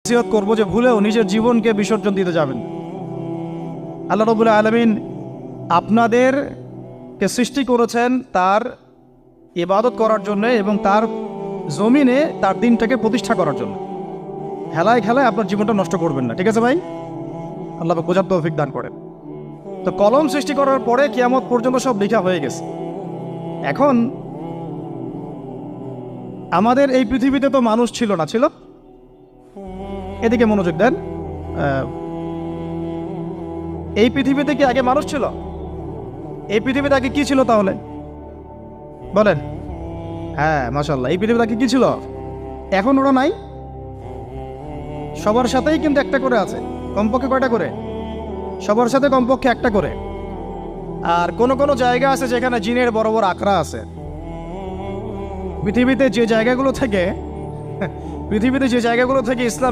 নসিহত করবো যে ভুলেও নিজের জীবনকে বিসর্জন দিতে যাবেন। আল্লাহ রাব্বুল আলামিন আপনাদেরকে সৃষ্টি করেছেন তার ইবাদত করার জন্য এবং তার জমিনে তার দিনটাকে প্রতিষ্ঠা করার জন্য। খেলায় খেলায় আপনার জীবনটা নষ্ট করবেন না, ঠিক আছে ভাই? আল্লাহ পাক বোঝার তৌফিক দান করেন। তো কলম সৃষ্টি করার পরে কিয়ামত পর্যন্ত সব লেখা হয়ে গেছে। এখন আমাদের এই পৃথিবীতে তো মানুষ ছিল না, ছিল? এদিকে মনোযোগ দেন। এই পৃথিবীতে কি আগে মানুষ ছিল? এই পৃথিবীতে আগে কি ছিল তাহলে বলেন? হ্যাঁ, মাশাআল্লাহ। এই পৃথিবীতে আগে কি ছিল? এখন ওরা নাই? সবার সাথেই কিন্তু একটা করে আছে। কমপক্ষে কয়টা করে? সবার সাথে কমপক্ষে একটা করে। আর কোন কোন জায়গা আছে যেখানে জিনের বড় বড় আখড়া আছে। পৃথিবীতে যে জায়গাগুলো থেকে ইসলাম